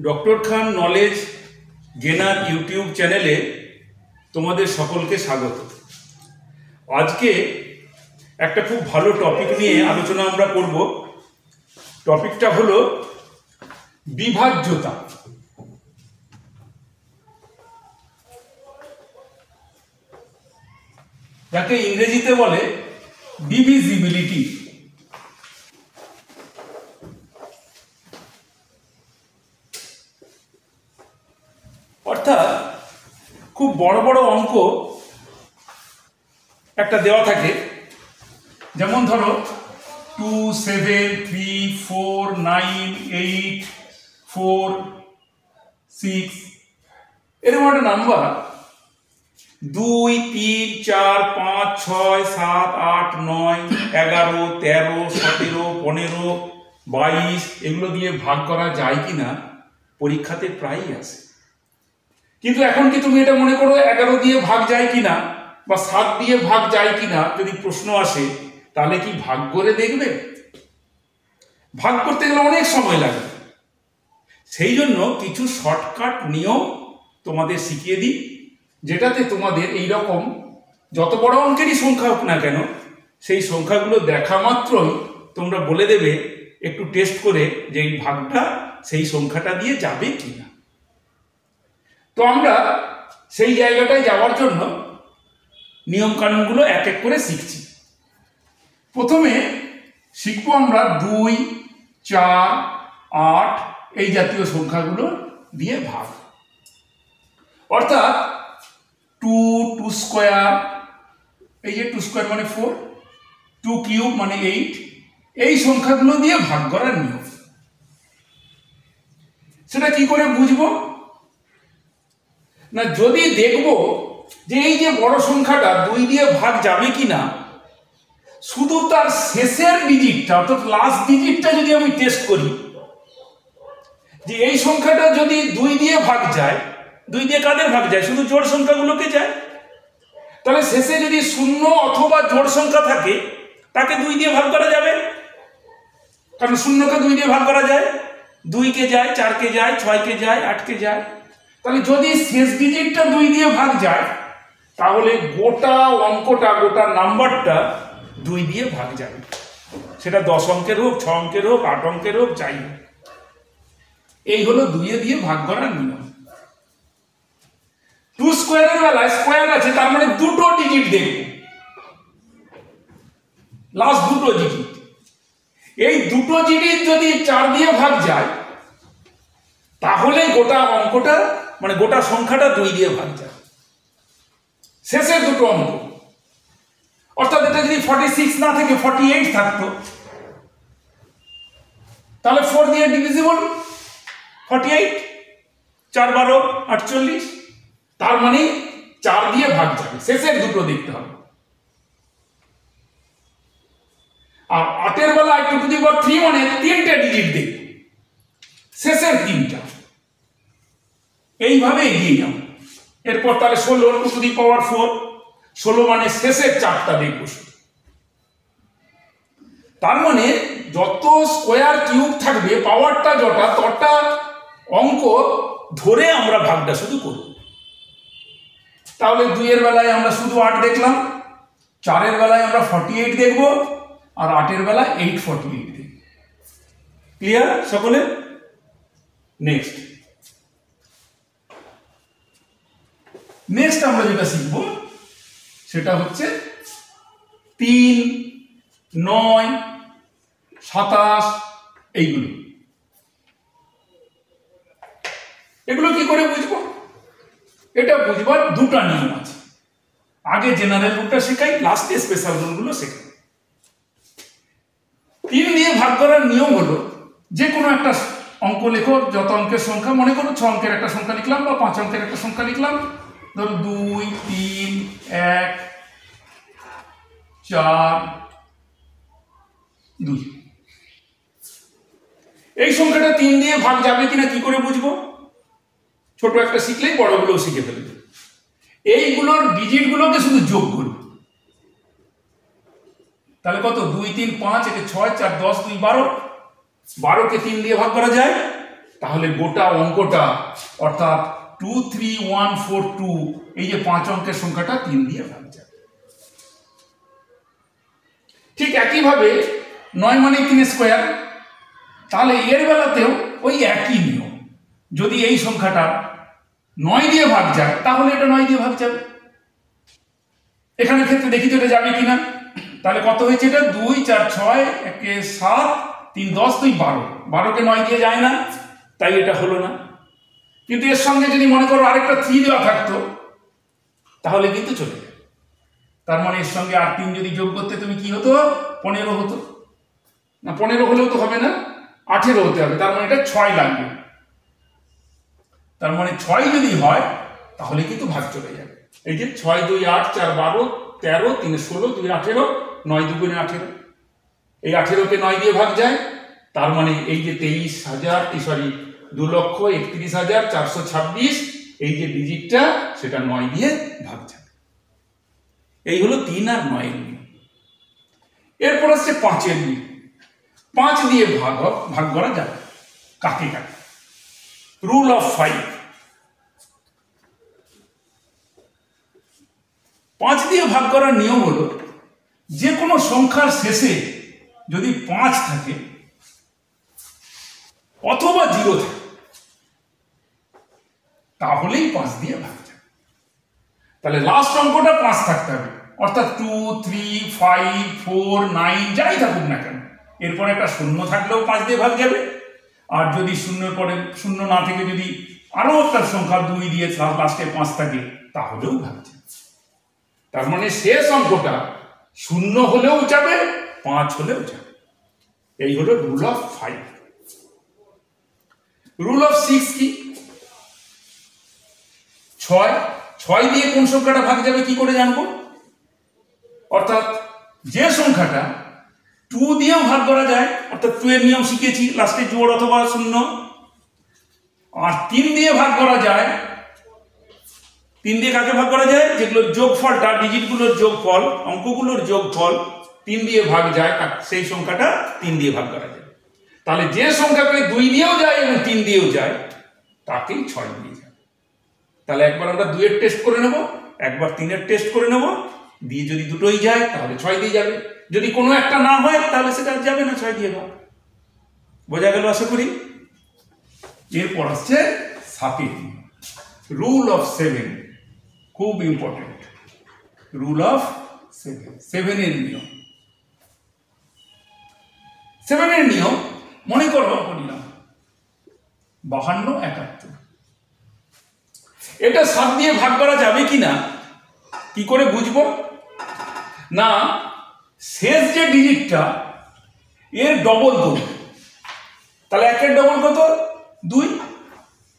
Doctor খান knowledge gainer YouTube চ্যানেলে তোমাদের সকলকে স্বাগত। আজকে একটা খুব ভালো টপিক নিয়ে আলোচনা আমরা করব। টপিকটা হলো বিভাজ্যতা। যাকে ইংরেজিতে বলে ডিভিজিবিলিটি। অর্থাৎ খুব বড় বড় অঙ্ক একটা দেওয়া থাকে, যেমন ধরো 2, 7, 3, 4, 9, 8, 4, 6 এরকম একটা নাম্বার 2, 3, 4, 5, 6, 7, 8, 9, 11, 13, 17, 15, 22 এগুলো দিয়ে ভাগ করা যায় কিনা পরীক্ষাতে প্রায়ই আসে। কিন্তু এখন কি তুমি এটা মনে করো 11 দিয়ে ভাগ যায় কিনা বা 7 দিয়ে ভাগ যায় কিনা যদি প্রশ্ন আসে, তাহলে কি ভাগ করে দেখবে? ভাগ করতে গেলে অনেক সময় লাগে। সেই জন্য কিছু শর্টকাট নিয়ম তোমাদের শিখিয়ে দিই, যেটাতে তোমাদের এই রকম যত বড় অঙ্কেরই সংখ্যা হোক না কেন, সেই সংখ্যাগুলো দেখা মাত্রই তোমরা বলে দেবে একটু টেস্ট করে যে এই ভাগটা সেই সংখ্যাটা দিয়ে যাবে কিনা। তো আমরা সেই জায়গাটায় যাওয়ার জন্য নিয়ম কানুনগুলো এক এক করে শিখছি। প্রথমে শিখবো আমরা 2, 4, 8 এই জাতীয় সংখ্যাগুলো দিয়ে ভাগ। অর্থাৎ 2, 2 স্কোয়ার, এই যে 2 স্কোয়ার মানে 4, 2 কিউব মানে 8, এই সংখ্যাগুলো দিয়ে ভাগ করার নিয়ম। সেটা কি করে বুঝবো না, যদি দেখবো যে এই যে বড় সংখ্যাটা 2 দিয়ে ভাগ যাবে কিনা, শুধু তার শেষের ডিজিটটা অর্থাৎ লাস্ট ডিজিটটা যদি আমি টেস্ট করি যে এই সংখ্যাটা যদি 2 দিয়ে ভাগ যায়, 2 দিয়ে কাদের ভাগ যায়? শুধু জোড় সংখ্যাগুলোকে যায়। তাহলে শেষে যদি শূন্য অথবা জোড় সংখ্যা থাকে, তাকে 2 দিয়ে ভাগ করা যাবে, কারণ শূন্যকে 2 দিয়ে ভাগ করা যায়, 2 কে যায়, 4 কে যায়, 6 কে যায়, 8 কে যায়। তাহলে যদি শেষ ডিজিটটা 2 দিয়ে ভাগ যায়, তাহলে গোটা অঙ্কটা, গোটা নাম্বারটা 2 দিয়ে ভাগ যাবে। সেটা 10 অঙ্কের হোক, 6 অঙ্কের হোক, 8 অঙ্কের হোক, যাই হোক। এই হলো 2 দিয়ে ভাগ করার নিয়ম। 2 স্কোয়ারের বেলায় স্কোয়ার আছে, তার মানে দুটো ডিজিট দেখব, লাস্ট দুটো ডিজিট। এই দুটো ডিজিট যদি 4 দিয়ে ভাগ যায়, তাহলে গোটা অঙ্কটা মানে গোটা সংখ্যাটা 2 দিয়ে ভাগ যায়, শেষের দুটো অঙ্ক। অর্থাৎ এটা যদি 46 না থেকে 48 থাকতো, তাহলে 4 দিয়ে ডিভিজিবল 48, 4 12 48, তার মানে 4 দিয়ে ভাগ যাবে, শেষের দুটো দেখতে হবে। আর 8 এর বেলা 2 টু দি পাওয়ার 3 মানে 3টে ডিজিট দেখবে, শেষের 3টা। এইভাবে এগিয়ে যাও। এরপর তাহলে 16 2 টু দি পাওয়ার 4, 16 মানে শেষের 4টা দেখবো। তার মানে যত স্কোয়ার কিউব থাকবে, পাওয়ারটা যটা, ততটা অঙ্ক ধরে আমরা ভাগটা শুধু করব। তাহলে 2 এর বেলায় আমরা শুধু 8 দেখলাম, 4 এর বেলায় আমরা 48 দেখব, আর 8 এর বেলায় 848 দেখব। ক্লিয়ার সকলে? নেক্সট আমরা যেটা শিখব সেটা হচ্ছে 3, 9, 27 এইগুলো। এগুলো কি করে বুঝবো? এটা বুঝবার দুটো নিয়ম আছে। আগে জেনারেল রুলটা শেখাই, লাস্টে স্পেশাল রুলগুলো শেখাই। 3 দিয়ে ভাগ করার নিয়ম হলো, যে কোনো একটা অঙ্ক লেখো, যত অঙ্কের সংখ্যা, মনে করো 6 অঙ্কের একটা সংখ্যা লিখলাম বা 5 অঙ্কের একটা সংখ্যা লিখলাম। ধরো 2, 3, 1, 4, 2। এই সংখ্যাটা 3 দিয়ে ভাগ যাবে কিনা কি করে বুঝবো? ছোট একটা শিখলেই বড়গুলো শিখে ফেলবে। এইগুলোর ডিজিট গুলোকে শুধু যোগ করবে। তাহলে কত? 2, 3, 5, 6, 4, 10, 2, 12। 12কে 3 দিয়ে ভাগ করা যায়, তাহলে গোটা অঙ্কটা অর্থাৎ 23142 এই যে 5 অঙ্কের সংখ্যাটা 3 দিয়ে ভাগ যাবে। ঠিক একইভাবে 9 মানে 3 স্কোয়ার, তাহলে এর বেলাতেও ওই একই নিয়ম। যদি এই সংখ্যাটা 9 দিয়ে ভাগ যায় তাহলে এটা 9 দিয়ে ভাগ যাবে। এখানে ক্ষেত্রে দেখি তো এটা যাবে কিনা। তাহলে কত হয়েছে এটা 2 4 6 একে 7 3 10 2 12, 12কে 9 দিয়ে যায় না, তাই এটা হলো না। কিন্তু এর সঙ্গে যদি মনে করো আরেকটা 3 দেওয়া থাকতো তাহলে কিন্তু চলে যাবে। তার মানে এর সঙ্গে আর 3 যদি যোগ করতে তুমি কি হতো 15 হতো না, 15 হলেও তো হবে না, 18 হতে হবে। তার মানে এটা 6 লাগবে। তার মানে 6 যদি হয় তাহলে কিন্তু ভাগ চলে যাবে। এই যে 6 2 8 4 12 13 3 16 2 18 9 2 গুণে 18, এই 18কে 9 দিয়ে ভাগ যায়। তার মানে এই যে 2,31,426 এই যে ডিজিটটা সেটা 9 দিয়ে ভাগ যাবে। এই হলো 3 আর 9 এর নিয়ম। এরপর আসছে 5 এর নিয়ম। 5 দিয়ে ভাগ করা যাবে কাকে কাকে। Rule of 5। 5 দিয়ে ভাগ করার নিয়ম হলো যে কোনো সংখ্যার শেষে যদি 5 থাকে অথবা 0 থাকে তাহলেই 5 দিয়ে ভাগ যাবে। তাহলে লাস্ট অঙ্কটা 5 থাকতে হবে, অর্থাৎ 2 3 5 4 9 যাই থাকুক না কেন, এরপরে একটা শূন্য থাকলেও 5 দিয়ে ভাগ যাবে। আর যদি শূন্যের পরে শূন্য না থেকে যদি আরো একটা সংখ্যা 2 দিয়ে লাস্টে 5 থাকে তাহলেও ভাগ যাবে। তার মানে শেষ অঙ্কটা 0 হলেও যাবে 5 হলেও যাবে। এই হলো রুল অফ 5। রুল অফ 6 কি? 6 দিয়ে কোন সংখ্যাটা ভাগ যাবে কি করে জানবো? অর্থাৎ যে সংখ্যাটা 2 দিয়েও ভাগ করা যায়, অর্থাৎ 2 এর নিয়ম শিখেছি, লাস্টে জোড় অথবা শূন্য, আর 3 দিয়ে ভাগ করা যায়। 3 দিয়ে কাকে ভাগ করা যায়? যেগুলোর যোগফলটা, ডিজিটগুলোর যোগফল, অঙ্কগুলোর যোগফল 3 দিয়ে ভাগ যায়, সেই সংখ্যাটা 3 দিয়ে ভাগ করা যায়। তাহলে যে সংখ্যাকে 2 দিয়েও যায় এবং 3 দিয়েও যায় তাকেই 6 দিয়ে যায়। তাহলে একবার আমরা 2 এর টেস্ট করে নেব, একবার 3 এর টেস্ট করে নেব, দিয়ে যদি দুটোই যায় তাহলে 6 দিয়ে যাবে। যদি কোনো একটা না হয় তাহলে সেটা যাবে না 6 দিয়ে ভাগ। বোঝা গেল আশা করি। এরপর আসছে 7 এর নিয়ম, রুল অফ 7, খুব ইম্পর্টেন্ট। রুল অফ 7 এর নিয়ম। 7 এর নিয়ম মনে করো নিলাম 52 71, এটা 7 দিয়ে ভাগ করা যাবে কিনা কি করে বুঝবো? না, শেষ যে ডিজিটটা এর ডবল করব। তাহলে 1 এর ডবল কত? 2,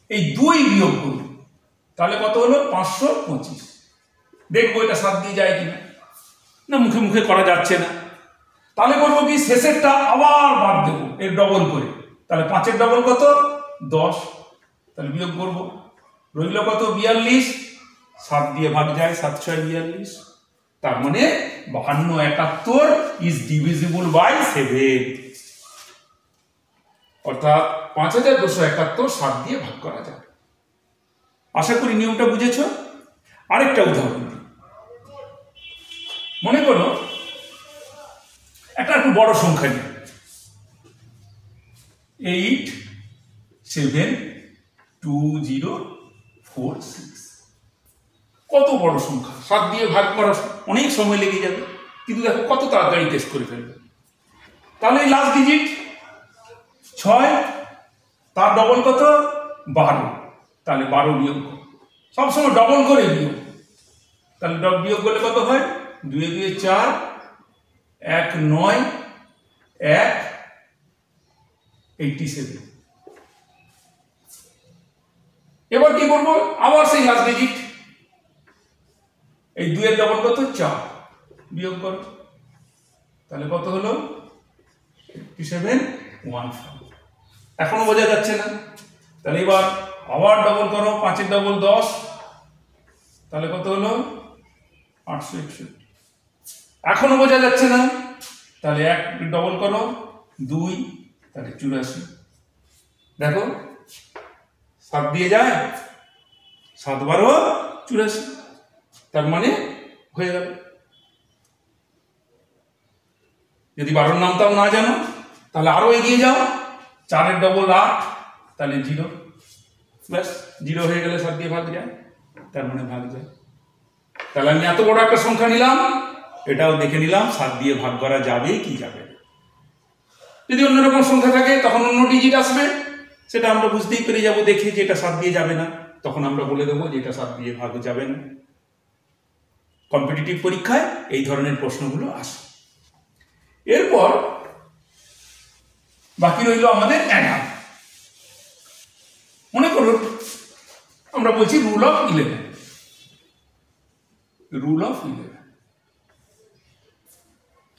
এই 2 বিয়োগ করব, তাহলে কত হলো? 525। দেখবো এটা 7 দিয়ে যায় কিনা। না, মুখে মুখে করা যাচ্ছে না। তাহলে করবো কি, শেষেরটা আবার বাদ দেবো এর ডবল করে। তাহলে 5 এর ডবল কত? 10, তাহলে বিয়োগ করবো, রইল কত? 42। 7 দিয়ে ভাগ যায়, 7 6 42। তার মানে 52 71 ইজ ডিভিজিবল বাই 7, অর্থাৎ 5271 7 দিয়ে ভাগ করা যাবে। আশা করি নিয়মটা বুঝেছো। আরেকটা উদাহরণ দিই। মনে করো একটা একটু বড় সংখ্যা নিই, 87204 কত বড় সংখ্যা, 7 দিয়ে ভাগ করা অনেক সময় লেগে যাবে, কিন্তু দেখো কত তাড়াতাড়ি টেস্ট করে ফেলবে। তাহলে এই লাস্ট ডিজিট 6, তার ডবল কত? 12, তাহলে 12 বিয়োগ করো, সবসময় ডবল করে বিয়োগ। তাহলে বিয়োগ করলে কত হয়? 2 2 4, 1 9, 1 87। এবার কি করবো? আবার সেই লাস্ট ডিজিট, এই 2 এর ডবল কত? 4, বিয়োগ করো, তাহলে কত হলো? 5715। এখনো বোঝা যাচ্ছে না? তাহলে এবার আবার ডবল করো, 5 এর ডবল 10, তাহলে কত হলো? 861। এখনো বোঝা যাচ্ছে না? তাহলে 1 ডবল করো, 2, তাহলে 84। দেখো 7 দিয়ে যায়, 7 12 84, তার মানে হয়ে গেল। যদি 12 নামটাও না জানো তাহলে আরো এগিয়ে যাও, 4 ডবল 8, তাহলে 0, ব্যাস 0 হয়ে গেলে 7 দিয়ে ভাগ যায়, তার মানে ভাগ যায়। তাহলে আমি এত বড় একটা সংখ্যা নিলাম, এটাও দেখে নিলাম 7 দিয়ে ভাগ করা যাবে কি যাবে না। যদি অন্যরকম সংখ্যা থাকে তখন অন্য ডিজিট আসবে, সেটা আমরা বুঝতেই পেরে যাবো দেখে যে এটা 7 দিয়ে যাবে না, তখন আমরা বলে দেবো যে এটা 7 দিয়ে ভাগ যাবে না। কম্পিটিটিভ পরীক্ষায় এই ধরনের প্রশ্নগুলো আসে। এরপর বাকি রইল আমাদের 11। মনে করুন আমরা বলছি রুল অফ 11। রুল অফ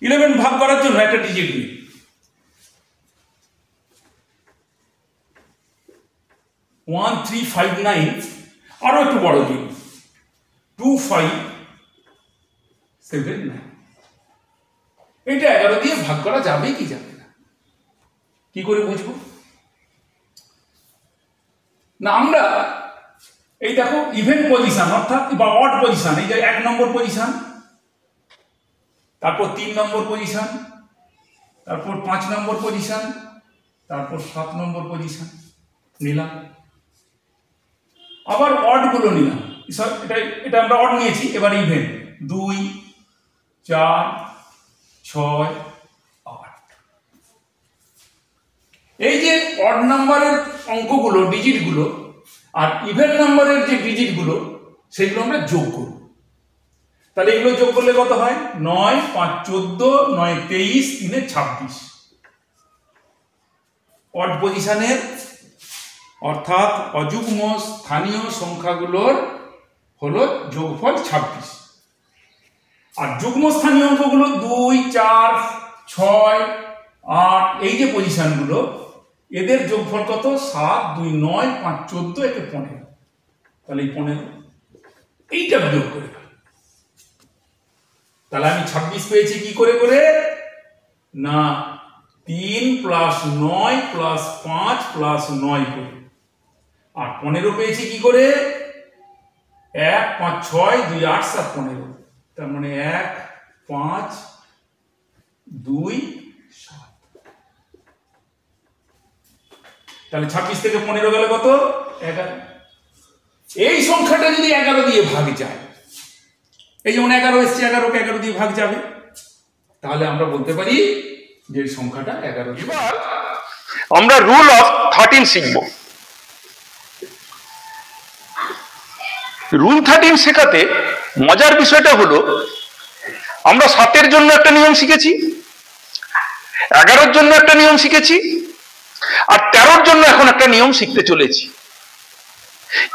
11 ভাগ করার জন্য একটা ডিজিট নিই। 1359, আরো একটু বড় দিন 2579। এটা 11 দিয়ে ভাগ করা যাবে কি যাবে না, কি করে বুঝবো? না আমরা এই দেখো ইভেন পজিশন অর্থাৎ বা অড পজিশন, এই যে 1 নম্বর পজিশন, তারপর 3 নম্বর পজিশন, তারপর 5 নম্বর পজিশন, তারপর 7 নম্বর পজিশন নিলাম। আবার অড গুলো নিলাম, এটা আমরা অড নিয়েছি, এবার ইভেন 2 4 6 8। এই যে অড নাম্বারের অঙ্কগুলো ডিজিটগুলো আর ইভেন নাম্বারের যে ডিজিটগুলো সেগুলো আমরা যোগ করব। তাহলে এগুলো যোগ করলে কত হয়? 9 5 14, 9 23, 3 26। অড পজিশনের অর্থাৎ অযুগ্ম স্থানীয় সংখ্যাগুলোর হলো যোগফল 26, আর যুগ্ম স্থানীয় অঙ্কগুলো 2 4 6 8, এই যে পজিশনগুলো এদের যোগফল কত? 7 2 9 5 14, একে 15। তাহলে এই 15 এইটা যোগ করে, তাহলে আমি 26 পেয়েছি কি করে করে? না 3 + 9 + 5 + 9 করে। আর 15 পেয়েছি কি করে? 1 5 6 2 8 7 15, তার মানে 1 5 2 7। তাহলে 26 থেকে 15 গেলে কত? 11। এই সংখ্যাটা যদি 11 দিয়ে ভাগ যায়, এই যেমন 11 এসছে, 11কে 11 দিয়ে ভাগ যাবে, তাহলে আমরা বলতে পারি যে সংখ্যাটা 11। এবার আমরা রুল অফ 13 শিখব। রুল 13 শেখাতে মজার বিষয়টা হলো আমরা 7-এর জন্য একটা নিয়ম শিখেছি, 11-র জন্য একটা নিয়ম শিখেছি, আর 13-র জন্য এখন একটা নিয়ম শিখতে চলেছি।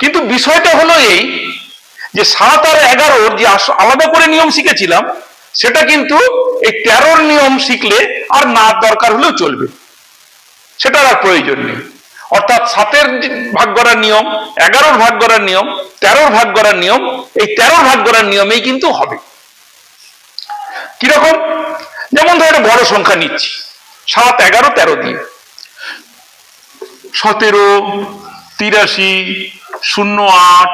কিন্তু বিষয়টা হলো এই যে 7 আর 11-র যে আলাদা করে নিয়ম শিখেছিলাম সেটা কিন্তু এই 13-র নিয়ম শিখলে আর না দরকার হলেও চলবে, সেটার আর প্রয়োজন নেই। অর্থাৎ 7-এর ভাগ করার নিয়ম, 11-র ভাগ করার নিয়ম, 13-র ভাগ করার নিয়ম, এই 13-র ভাগ করার নিয়মেই কিন্তু হবে। কিরকম? যেমন ধর একটা বড় সংখ্যা নিচ্ছি 7 11 13 দিয়ে, 17 83 08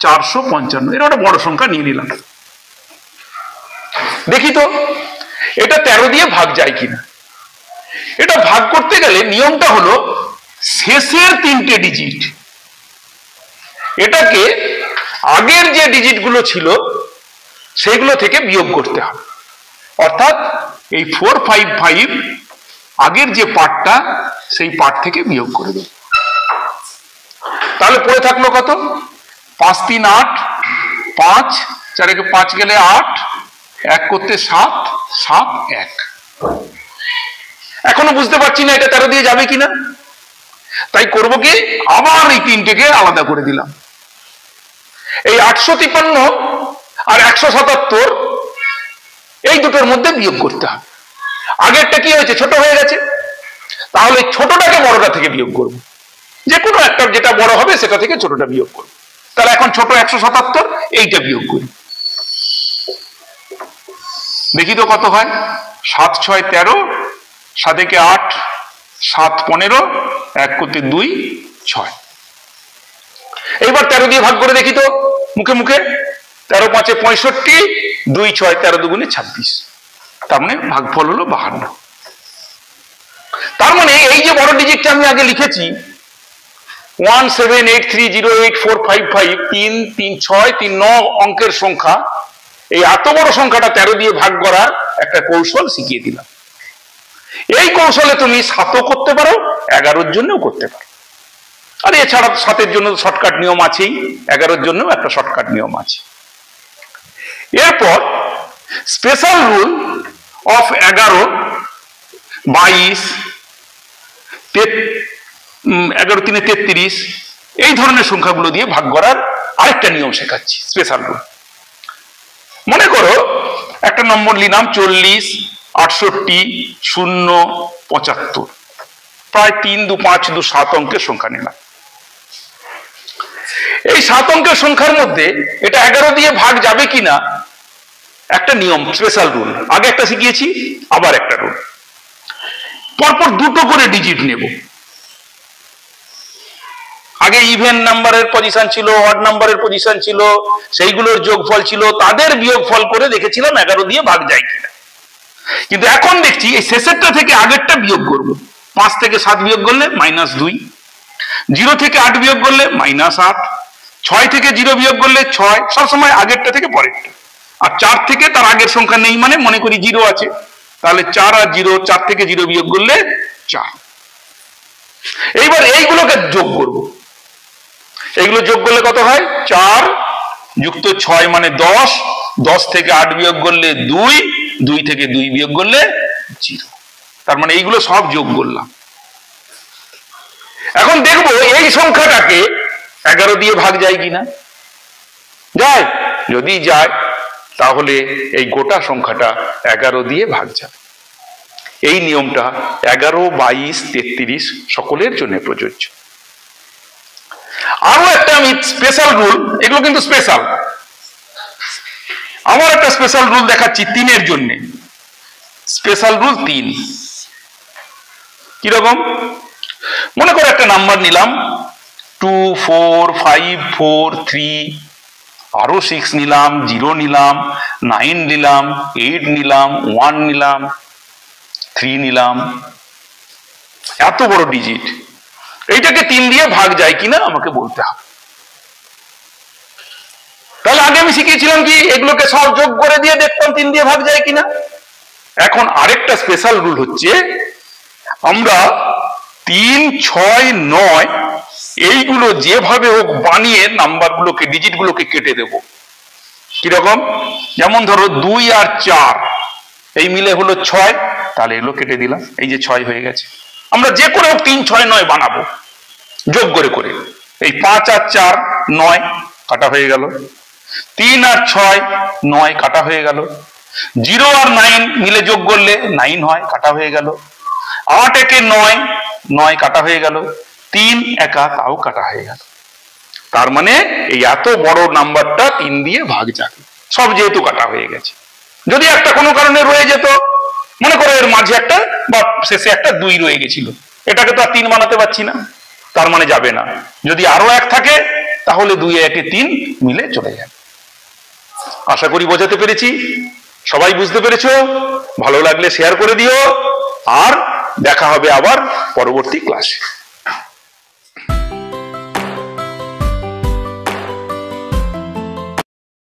455, এর একটা বড় সংখ্যা নিয়ে নিলাম। দেখি তো এটা 13 দিয়ে ভাগ যায় কিনা। এটা ভাগ করতে গেলে নিয়মটা হলো শেষের 3টে ডিজিট এটাকে আগের যে ডিজিটগুলো ছিল সেগুলো থেকে বিয়োগ করতে হবে। অর্থাৎ এই 455 আগের যে পার্টটা সেই পার্ট থেকে বিয়োগ করে দেব। তাহলে পড়ে থাকলো কত? 5 3 8, 5 4 একে 5 গেলে 8, 1 করতে 7 7 1। এখনো বুঝতে পারছি না এটা 13 দিয়ে যাবে কিনা, তাই করব কি, আবার এই 3টেকে আলাদা করে দিলাম। এই 853 আর 177 এই দুটোর মধ্যে বিয়োগ করতে হবে। আগেরটা কি হয়েছে? ছোট হয়ে গেছে, তাহলে ছোটটাকে বড়টা থেকে বিয়োগ করব। যে কোনো একটা যেটা বড় হবে সেটা থেকে ছোটটা বিয়োগ করব। তাহলে এখন ছোট 177, এইটা বিয়োগ করি, দেখি তো কত হয়। 7 6 13, 7 একে 8, 7 15, 1 করতে 2 6। এইবার 13 দিয়ে ভাগ করে দেখি তো মুখে মুখে। 13 5 65, 2 6, 13 2 26। তার মানে ভাগফল হলো 52। তার মানে এই যে বড় ডিজিটটা আমি আগে লিখেছি 178308455, 3 3 6 3 9 অঙ্কের সংখ্যা, এই এত বড় সংখ্যাটা 13 দিয়ে ভাগ করার একটা কৌশল শিখিয়ে দিলাম। এই কৌশলে তুমি 7ও করতে পারো, 11-র জন্যও করতে পারো। আর এছাড়া 7-এর জন্য শর্টকাট নিয়ম আছেই, 11-র জন্যও একটা শর্টকাট নিয়ম আছে। এরপর স্পেশাল রুল অফ 11, 22, 11 3 33, এই ধরনের সংখ্যাগুলো দিয়ে ভাগ করার আরেকটা নিয়ম শেখাচ্ছি, স্পেশাল রুল। মনে করো একটা নম্বর নিলাম 40, 68, 0, 75, প্রায় 3 2 5 2 7 অঙ্কের সংখ্যা নিলাম। এই 7 অঙ্কের সংখ্যার মধ্যে এটা 11 দিয়ে ভাগ যাবে কিনা একটা নিয়ম, স্পেশাল রুল। আগে একটা শিখিয়েছি, আবার একটা রুল। পরপর দুটো করে ডিজিট নেব। আগে ইভেন নাম্বারের পজিশন ছিল, অড নাম্বারের পজিশন ছিল, সেইগুলোর যোগফল ছিল, তাদের বিয়োগফল করে দেখেছিলাম 11 দিয়ে ভাগ যায় কিনা। কিন্তু এখন দেখছি এই শেষেরটা থেকে আগেরটা বিয়োগ করব। 5 থেকে 7 বিয়োগ করলে -2, 0 থেকে 8 বিয়োগ করলে -8, 6 থেকে 0 বিয়োগ করলে 6, সবসময় আগেরটা থেকে পরেরটা। আর 4 থেকে তার আগের সংখ্যা নেই, মানে মনে করি 0 আছে, তাহলে 4 আর 0, 4 থেকে 0 বিয়োগ করলে 4। এইবার এইগুলোকে যোগ করব। এইগুলো যোগ করলে কত হয়? 4 যুক্ত 6 মানে 10, 10 থেকে 8 বিয়োগ করলে 2, 2 থেকে 2 বিয়োগ করলে 0। তার মানে এইগুলো সব যোগ করলাম। এখন দেখবো এই সংখ্যাটাকে 11 দিয়ে ভাগ যায় কিনা। যায়? যদি যায় তাহলে এই গোটা সংখ্যাটা 11 দিয়ে ভাগ যাবে। এই নিয়মটা 11, 22, 33 সকলের জন্য প্রযোজ্য। আরো একটা আমি স্পেশাল রুল, এগুলো কিন্তু স্পেশাল, আমার একটা স্পেশাল রুল দেখাচ্ছি 3-এর জন্য। স্পেশাল রুল 3 কিরকম? মনে করো একটা নাম্বার নিলাম 2 4 5 4 3, আরো 6 নিলাম, 0 নিলাম, 9 নিলাম, 8 নিলাম, 1 নিলাম, 3 নিলাম। এত বড় ডিজিট, এইটাকে 3 দিয়ে ভাগ যায় কিনা আমাকে বলতে হবে। তাহলে আগে আমি শিখিয়েছিলাম কি এগুলোকে সব যোগ করে দিয়ে দেখতাম 3 দিয়ে ভাগ যায় কিনা। এখন আরেকটা স্পেশাল রুল হচ্ছে আমরা 3 6 9 এইগুলো যেভাবে হোক বানিয়ে নাম্বারগুলোকে, ডিজিটগুলোকে কেটে দেব। কিরকম? যেমন ধরো 2 আর 4 এই মিলে হলো 6, তাহলে এগুলো কেটে দিলাম, এই যে 6 হয়ে গেছে। আমরা যে করে হোক 3 6 9 বানাবো যোগ করে করে। এই 5 আর 4 9 কাটা হয়ে গেল, 3 আর 6 9 কাটা হয়ে গেল, 0 আর 9 মিলে যোগ করলে 9 হয়, কাটা হয়ে গেল, 8 একে 9 9 কাটা হয়ে গেল, 3 একা তাও কাটা হয়ে গেল। তার মানে এই এত বড় নাম্বারটা 3 দিয়ে ভাগ যাবে, সব যেহেতু কাটা হয়ে গেছে। যদি একটা কোনো কারণে রয়ে যেত, মনে করো এর মাঝে একটা বা শেষে একটা 2 রয়ে গেছিল, এটাকে তো আর 3 বানাতে পারছি না, তার মানে যাবে না। যদি আরো 1 থাকে তাহলে 2 একে 3 মিলে চলে যাবে। আশা করি বোঝাতে পেরেছি, সবাই বুঝতে পেরেছো? ভালো লাগলে শেয়ার করে দিও, আর দেখা হবে আবার পরবর্তী ক্লাসে।